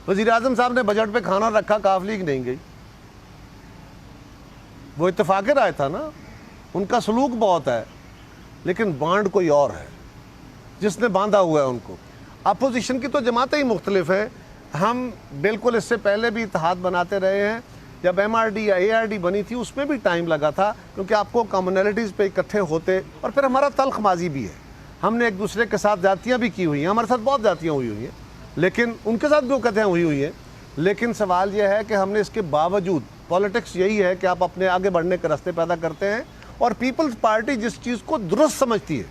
वज़ीर आज़म साहब ने बजट पे खाना रखा, काफ लीग नहीं गई, वो इत्तेफाक राय था ना। उनका सलूक बहुत है, लेकिन बांड कोई और है जिसने बांधा हुआ है उनको। अपोजिशन की तो जमातें ही मुख्तलिफ है। हम बिल्कुल इससे पहले भी इत्तेहाद बनाते रहे हैं। जब MRD या ARD बनी थी उसमें भी टाइम लगा था, क्योंकि आपको कम्युनलिटीज़ पे इकट्ठे होते, और फिर हमारा तल्ख माजी भी है। हमने एक दूसरे के साथ जातियाँ भी की हुई हैं, हमारे साथ बहुत जातियाँ हुई हुई हैं, लेकिन उनके साथ भी वो कथें हुई हुई हैं। लेकिन सवाल यह है कि हमने इसके बावजूद, पॉलिटिक्स यही है कि आप अपने आगे बढ़ने के रास्ते पैदा करते हैं, और पीपल्स पार्टी जिस चीज़ को दुरुस्त समझती है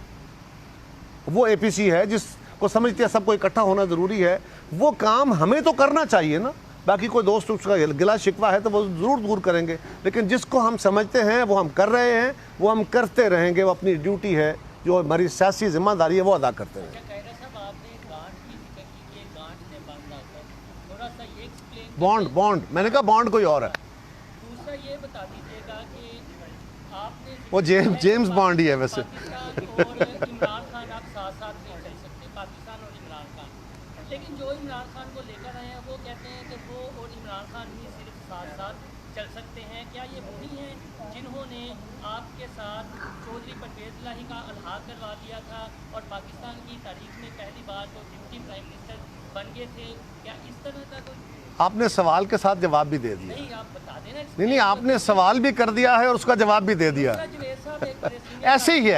वो APC है, जिसको समझती है सबको इकट्ठा होना ज़रूरी है। वो काम हमें तो करना चाहिए ना। बाकी कोई दोस्त उसका गिला शिकवा है तो वो ज़रूर दूर करेंगे, लेकिन जिसको हम समझते हैं वो हम कर रहे हैं, वो हम करते रहेंगे। वो अपनी ड्यूटी है, जो हमारी सियासी जिम्मेदारी है, वो अदा करते रहेंगे। कायरा साहब, आपने गांठ की जिक्र की कि गांठ से बांधा होता है, थोड़ा सा ये एक्सप्लेन। बॉन्ड मैंने कहा बॉन्ड कोई और है। दूसरा ये बता दीजिएगा कि आपने वो जेम्स बॉन्ड ही है वैसे। पाकिस्तान और इमरान खान आप साथ साथ नहीं चल सकते, पाकिस्तान और इमरान खान। लेकिन जो इमरान खान को लेकर आए हैं वो कहते हैं कि वो और इमरान खान ही सिर्फ साथ साथ चल सकते हैं। क्या ये वही हैं जिन्होंने आपके साथ चौधरी परवेज़ इलाही का अलहा करवा दिया था और पाकिस्तान की तारीख में पहली बार वो डिप्टी प्राइम मिनिस्टर बन गए थे? क्या इस तरह का कोई? आपने सवाल के साथ जवाब भी दे दिया। नहीं, आप बता देना। नहीं, आपने सवाल भी कर दिया है और उसका जवाब भी दे दिया। जुबैर साहब एक बड़े सीनियर ऐसे ही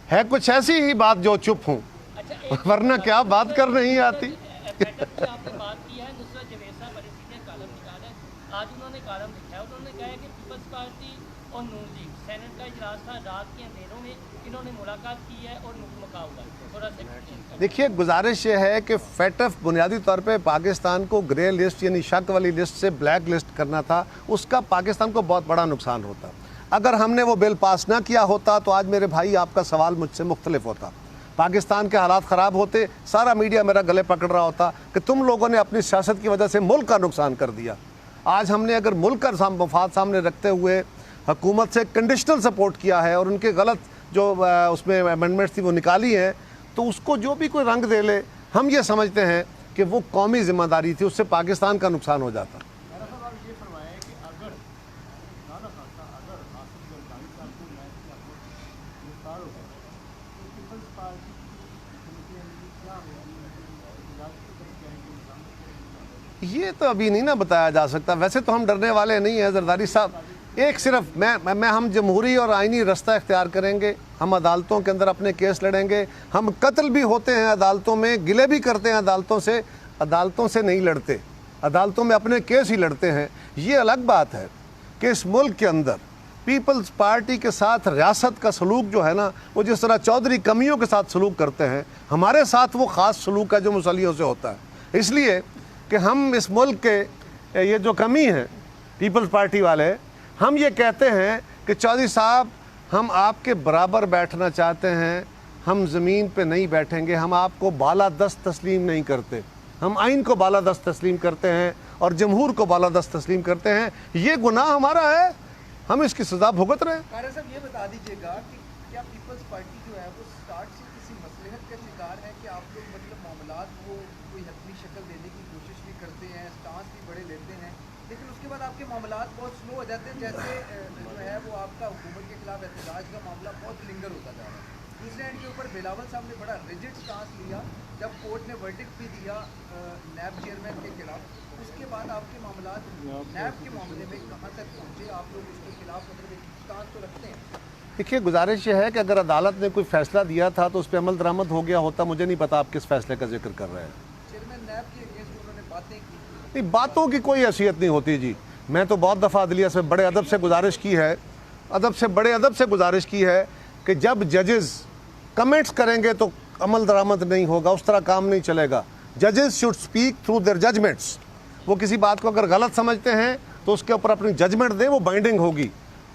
है कुछ ऐसी ही बात जो चुप हूँ, अच्छा, वरना क्या बात कर नहीं आती। बैठक की आपने बात की है। नुसरत जवेद साहब बड़े सीनियर कालम निकाला है, आज उन्होंने कालम लिखा है। उन्होंने कहा है कि पीपल्स पार्टी और नून लीग, सेनेट का इजलास था, रात के अंधेरों में इन्होंने मुलाकात की है और मुकमका हुआ। थोड़ा सा देखिए, गुजारिश ये है कि FATF बुनियादी तौर पे पाकिस्तान को ग्रे लिस्ट यानी शक वाली लिस्ट से ब्लैक लिस्ट करना था। उसका पाकिस्तान को बहुत बड़ा नुकसान होता। अगर हमने वो बिल पास ना किया होता तो आज मेरे भाई आपका सवाल मुझसे मुख्तलिफ होता। पाकिस्तान के हालात ख़राब होते, सारा मीडिया मेरा गले पकड़ रहा होता कि तुम लोगों ने अपनी सियासत की वजह से मुल्क का नुकसान कर दिया। आज हमने अगर मुल्क का मफाद सामने रखते हुए हुकूमत से कंडीशनल सपोर्ट किया है और उनके गलत जो उसमें अमेंडमेंट्स थी वो निकाली हैं, तो उसको जो भी कोई रंग दे ले, हम ये समझते हैं कि वो कौमी जिम्मेदारी थी, उससे पाकिस्तान का नुकसान हो जाता। कायरा साहब, आप ये फरमाया कि अगर नाना खासा अगर आसिफ जरदारी साहब को मैच का गिरफ्तार हो गया तो पीपल्स पार्टी की क्या होगी? ये तो अभी नहीं ना बताया जा सकता। वैसे तो हम डरने वाले नहीं हैं जरदारी साहब। एक सिर्फ हम जमहूरी और आइनी रास्ता इख्तियार करेंगे, हम अदालतों के अंदर अपने केस लड़ेंगे। हम कत्ल भी होते हैं अदालतों में, गिले भी करते हैं अदालतों से नहीं लड़ते, अदालतों में अपने केस ही लड़ते हैं। ये अलग बात है कि इस मुल्क के अंदर पीपल्स पार्टी के साथ रियासत का सलूक जो है ना, वो जिस तरह चौधरी कमियों के साथ सलूक करते हैं, हमारे साथ वो ख़ास सलूक है जो मुसलियों से होता है। इसलिए कि हम इस मुल्क के ये जो कमी है पीपल्स पार्टी वाले, हम ये कहते हैं कि चौधरी साहब हम आपके बराबर बैठना चाहते हैं, हम ज़मीन पे नहीं बैठेंगे, हम आपको बालादस्त तस्लीम नहीं करते, हम आइन को बालादस्त तस्लीम करते हैं और जमहूर को बालादस्त तस्लीम करते हैं। ये गुनाह हमारा है, हम इसकी सज़ा भुगत रहे हैं। कायरा साहब, ये बता दीजिएगा कि क्या पीपल्स पार्टी जो है वो स्टार्ट से किसी मसलहत का शिकार है कि आप लोग मतलब मामलात को कोई हतमी शक्ल देने की कोशिश भी करते हैं, स्टांस भी बड़े लेते हैं, लेकिन उसके बाद आपके मामलात बहुत स्लो हो जाते हैं, जैसे जो है वो आपका हुकूमत के खिलाफ एहतजाज का मामला बहुत लिंगर होता जा रहा है? दूसरे एंड के ऊपर बिलावल साहब ने बड़ा रिजिड स्टांस लिया जब कोर्ट ने वर्डिक्ट भी दिया नैब चेयरमैन के खिलाफ। उसके बाद आपके मामलात नैब के मामले में कहाँ तक पहुँचे? आप लोग उसके खिलाफ मतलब एक स्टांस तो रखते हैं? देखिए, गुजारिश ये है कि अगर अदालत ने कोई फैसला दिया था तो उस पर अमल दरामद हो गया होता। मुझे नहीं पता आप किस फैसले का जिक्र कर रहे हैं। चेयरमैन नैब के अगेंस्ट उन्होंने बातें की। नहीं, बातों की कोई हैसियत नहीं होती जी। मैं तो बहुत दफ़ा अदलिया से बड़े अदब से गुजारिश की है, बड़े अदब से गुजारिश की है कि जब जजेस कमेंट्स करेंगे तो अमल दरामद नहीं होगा, उस तरह काम नहीं चलेगा। जजेस should speak through their judgments. वो किसी बात को अगर गलत समझते हैं तो उसके ऊपर अपनी जजमेंट दें, वो बाइंडिंग होगी।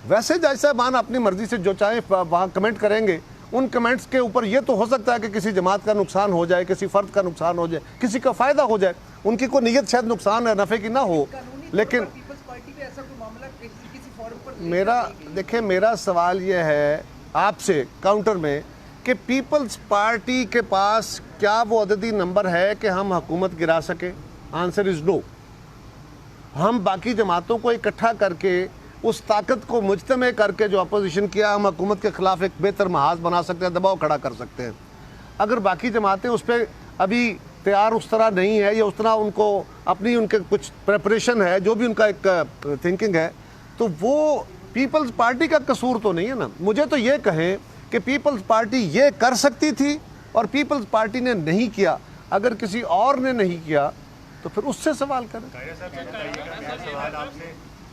वैसे जज साहबान अपनी मर्जी से जो चाहे वहाँ कमेंट करेंगे। उन कमेंट्स के ऊपर ये तो हो सकता है कि किसी जमात का नुकसान हो जाए, किसी फ़र्द का नुकसान हो जाए, किसी का फ़ायदा हो जाए। उनकी कोई नीयत शायद नुकसान है नफ़े की ना हो, लेकिन पीपल्स पार्टी में ऐसा कोई मामला किसी फोरम पर देखिए मेरा सवाल ये है आपसे काउंटर में कि पीपल्स पार्टी के पास क्या वो अददी नंबर है कि हम हुकूमत गिरा सके? Answer is no. हम बाकी जमातों को इकट्ठा करके उस ताकत को मुज्तमे करके जो अपोजिशन किया, हम हुकूमत के ख़िलाफ़ एक बेहतर महाज बना सकते हैं, दबाव खड़ा कर सकते हैं। अगर बाकी जमातें उस पर अभी तैयार उस तरह नहीं है या उस तरह उनको अपनी उनके कुछ प्रेपरेशन है, जो भी उनका एक थिंकिंग है, तो वो पीपल्स पार्टी का कसूर तो नहीं है ना। मुझे तो ये कहें कि पीपल्स पार्टी ये कर सकती थी और पीपल्स पार्टी ने नहीं किया। अगर किसी और ने नहीं किया तो फिर उससे सवाल करें। सवाल आपसे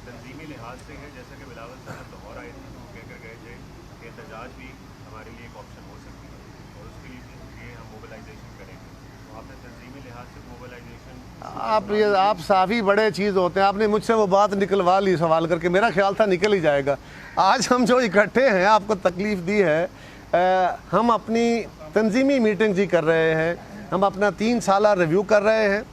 तंजीमी लिहाज से है, जैसा कि बिलावल साहब लाहौर आए थे तो कहकर गए थे कि एहतजाज भी हमारे लिए एक ऑप्शन हो सकती है और उसके लिए हम मोबिलाइजेशन करेंगे। तो आपने तंजीमी लिहाज से मोबिलाइजेशन आप साफ़ी बड़े चीज़ होते हैं। आपने मुझसे वो बात निकलवा ली सवाल करके, मेरा ख्याल था निकल ही जाएगा। आज हम जो इकट्ठे हैं, आपको तकलीफ़ दी है, हम अपनी तंजीमी मीटिंग जी कर रहे हैं। हम अपना 3 साला रिव्यू कर रहे हैं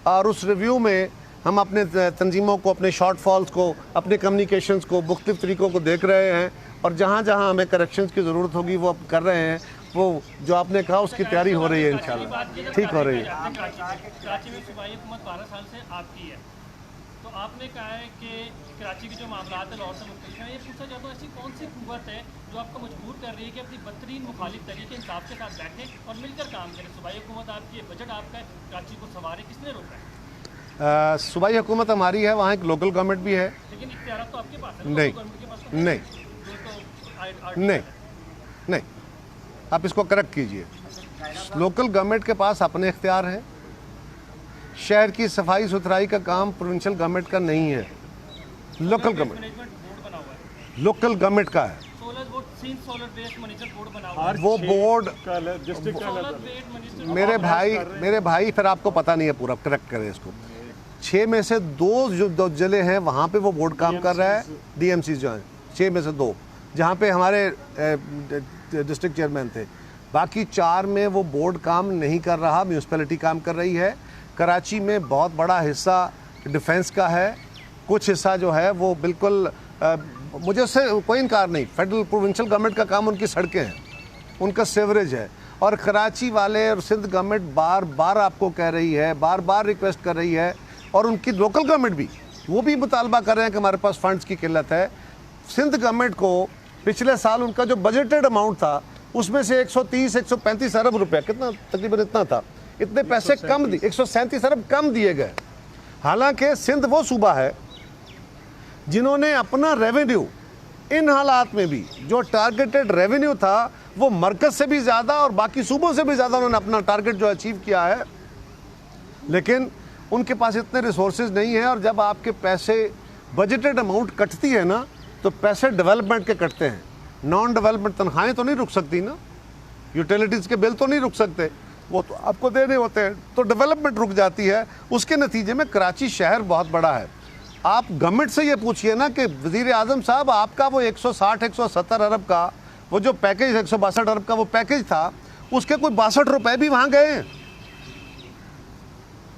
और उस रिव्यू में हम अपने तंजीमों को, अपने शॉर्टफॉल्स को, अपने कम्युनिकेशंस को, मुख्तलिफ़ तरीक़ों को देख रहे हैं और जहाँ जहाँ हमें करेक्शंस की ज़रूरत होगी वो अब कर रहे हैं। वो जो आपने कहा उसकी तैयारी हो रही है, इंशाल्लाह ठीक हो रही है। कराची में सूबाई हुकूमत 12 साल से आपकी है, तो आपने कहा है कि कराची के जो मामला है लाहौर से मुख्तलिफ हैं। ये पूछा जाता है ऐसी कौन सी कुव्वत है जो आपको मजबूर कर रही है कि अपनी बदतरीन मुखालिफ तरीके इंसाफ के साथ बैठें और मिलकर काम करें? सूबाई हुकूमत आपकी है, बजट आपका है, कराची को संवारे, किसने रोका है? सूबाई हुकूमत हमारी है, वहाँ एक लोकल गवर्नमेंट भी है। लेकिन इख्तियार तो आपके पास है, नहीं गवर्नमेंट के पास तो नहीं नहीं नहीं, आप इसको करेक्ट कीजिए। लोकल गवर्नमेंट के पास अपने इख्तियार हैं। शहर की सफाई सुथराई का काम प्रोविंशियल गवर्नमेंट का नहीं है, लोकल गवर्नमेंट मैनेजमेंट बोर्ड बना हुआ है, लोकल गवर्नमेंट का है। सोलर वेस्ट मैनेजर बोर्ड बना हुआ है, वो board district solar waste manager. मेरे भाई फिर आपको पता नहीं है पूरा, करेक्ट करें इसको। 6 में से 2 जो जिले हैं वहाँ पे वो बोर्ड काम कर रहा है, DMC जो हैं 6 में से 2, जहाँ पे हमारे डिस्ट्रिक्ट चेयरमैन थे। बाकी 4 में वो बोर्ड काम नहीं कर रहा, म्यूनसिपैलिटी काम कर रही है। कराची में बहुत बड़ा हिस्सा डिफेंस का है, कुछ हिस्सा जो है वो बिल्कुल मुझे उससे कोई इनकार नहीं। फेडरल प्रोविंशियल गवर्नमेंट का काम उनकी सड़कें हैं, उनका सीवरेज है। और कराची वाले और सिंध गवर्नमेंट बार बार आपको कह रही है, बार बार रिक्वेस्ट कर रही है, और उनकी लोकल गवर्नमेंट भी वो भी मुतालबा कर रहे हैं कि हमारे पास फंड्स की किल्लत है। सिंध गवर्नमेंट को पिछले साल उनका जो बजटेड अमाउंट था उसमें से 130-135 अरब रुपये, कितना तकरीबन इतना था, इतने पैसे कम दिए, 137 अरब कम दिए गए। हालांकि सिंध वो सूबा है जिन्होंने अपना रेवेन्यू इन हालात में भी, जो टारगेटेड रेवेन्यू था वो मरकज़ से भी ज़्यादा और बाकी सूबों से भी ज़्यादा उन्होंने अपना टारगेट जो अचीव किया है। लेकिन उनके पास इतने रिसोर्सेज नहीं है, और जब आपके पैसे बजटेड अमाउंट कटती है ना, तो पैसे डेवलपमेंट के कटते हैं। नॉन डेवलपमेंट तनख्वाहें तो नहीं रुक सकती ना, यूटिलिटीज़ के बिल तो नहीं रुक सकते, वो तो आपको देने होते हैं, तो डेवलपमेंट रुक जाती है। उसके नतीजे में कराची शहर बहुत बड़ा है। आप गवर्नमेंट से ये पूछिए ना कि वज़ीर आज़म साहब आपका वो 160-170 अरब का वो जो पैकेज, 162 अरब का वो पैकेज था, उसके कोई 62 रुपये भी वहाँ गए हैं।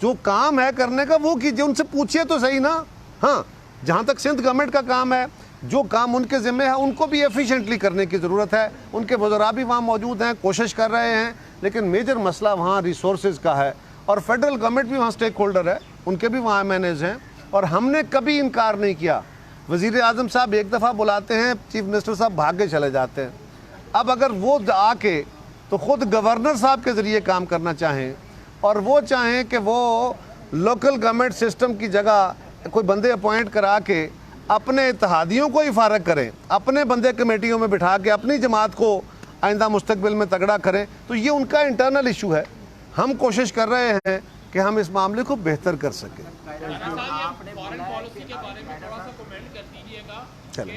जो काम है करने का वो कीजिए, उनसे पूछिए तो सही ना। हाँ, जहाँ तक सिंध गवर्नमेंट का काम है, जो काम उनके ज़िम्मे है उनको भी एफिशिएंटली करने की ज़रूरत है। उनके वज़रा भी वहाँ मौजूद हैं, कोशिश कर रहे हैं, लेकिन मेजर मसला वहाँ रिसोर्सेज का है। और फेडरल गवर्नमेंट भी वहाँ स्टेक होल्डर है, उनके भी वहाँ मैनेज हैं, और हमने कभी इनकार नहीं किया। वज़ीर आज़म साहब एक दफ़ा बुलाते हैं, चीफ मिनिस्टर साहब भाग के चले जाते हैं। अब अगर वो आके तो ख़ुद गवर्नर साहब के ज़रिए काम करना चाहें और वो चाहें कि वो लोकल गवर्नमेंट सिस्टम की जगह कोई बंदे अपॉइंट करा के अपने इत्तेहादियों को ही फारग करें, अपने बंदे कमेटियों में बिठा के अपनी जमात को आइंदा मुस्तकबिल में तगड़ा करें, तो ये उनका इंटरनल इशू है। हम कोशिश कर रहे हैं कि हम इस मामले को बेहतर कर सकें। फॉरेन पॉलिसी के बारे में थोड़ा सा कमेंट कर दीजिएगा चलो। कि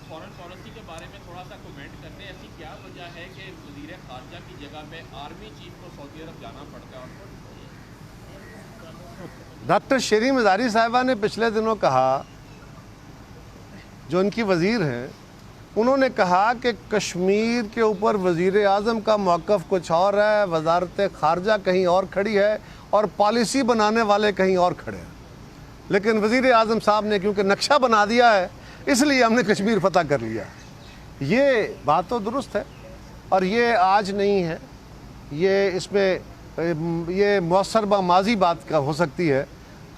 फॉरेन पॉलिसी के बारे में थोड़ा सा कमेंट करते हैं। ऐसी क्या वजह है कि वज़ीर ख़ारजा की जगह पे आर्मी चीफ को सऊदी अरब जाना पड़ता है? डॉक्टर शेरी मज़ारी साहिबा ने पिछले दिनों कहा, जो उनकी वज़ीर हैं, उन्होंने कहा कि कश्मीर के ऊपर वज़ीर आज़म का मौक़िफ़ कुछ और है, वज़ारत ख़ारजा कहीं और खड़ी है और पॉलिसी बनाने वाले कहीं और खड़े हैं। लेकिन वज़ीर आज़म साहब ने क्योंकि नक्शा बना दिया है, इसलिए हमने कश्मीर फ़तह कर लिया। ये बात तो दुरुस्त है और ये आज नहीं है, ये इसमें ये मौसर माजी बात का हो सकती है,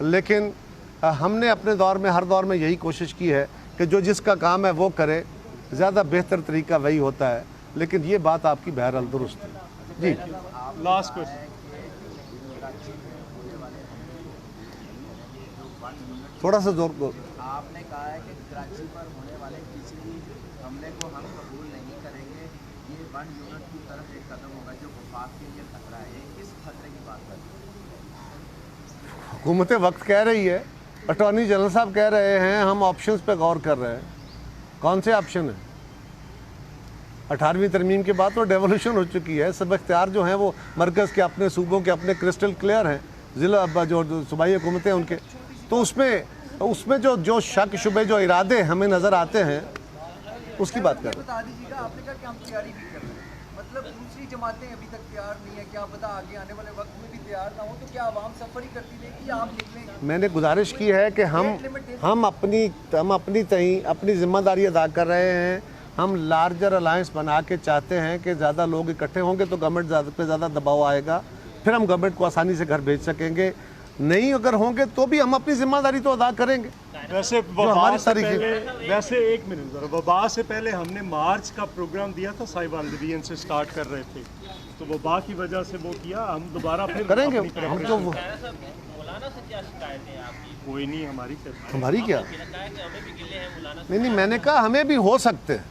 लेकिन हमने अपने दौर में हर दौर में यही कोशिश की है कि जो जिसका काम है वो करे, ज़्यादा बेहतर तरीका वही होता है। लेकिन ये बात आपकी बहरहाल दुरुस्त है। जी लास्ट क्वेश्चन, थोड़ा सा जोर दो। आपने कहा है कि कराची पर होने वाले किसी भी हमले को हम कबूल नहीं करेंगे, ये 1 यूनिट की तरफ एक कदम होगा जो वफाक के लिए खतरा है। किस खतरे की बात कर रहे हैं? हुकूमत वक्त कह रही है, अटॉर्नी जनरल साहब कह रहे हैं, हम ऑप्शंस पे गौर कर रहे हैं। कौन से ऑप्शन हैं? 18वीं तरमीम के बाद तो डेवोल्यूशन हो चुकी है। सब इख्तियार जो हैं वो मरकज़ के अपने सूबों के अपने क्रिस्टल क्लियर हैं, ज़िला जो सूबाई हुकूमतें उनके, तो उसमें जो शक शुबे जो इरादे हमें नज़र आते हैं उसकी बात कर रहे हैं। बता दीजिएगा, आपने कहा कि हम तैयारी भी कर रहे हैं, मतलब दूसरी जमातें अभी तक तैयार नहीं है, क्या पता आगे आने वाले वक्त में भी तैयार ना हो, तो क्या आवाम सफर ही करती रहेगी या आप निकलेंगे? मैंने गुजारिश की है कि हम अपनी जिम्मेदारी अदा कर रहे हैं। हम लार्जर अलायंस बना के चाहते हैं कि ज़्यादा लोग इकट्ठे होंगे तो गवर्नमेंट पे ज़्यादा दबाव आएगा, फिर हम गवर्नमेंट को आसानी से घर भेज सकेंगे। नहीं अगर होंगे तो भी हम अपनी जिम्मेदारी तो अदा करेंगे। वैसे एक मिनट ज़रा, वबा से पहले हमने मार्च का प्रोग्राम दिया था, साहिब अल्दबियन से स्टार्ट कर रहे थे, तो वबा की वजह से वो किया, हम दोबारा फिर करेंगे। अपनी हम तो मौलाना से क्या शिकायत है आपकी? कोई नहीं, हमारी हमारी क्या, हमें भी गिले हैं मौलाना से। नहीं मैंने कहा हमें भी हो सकते हैं।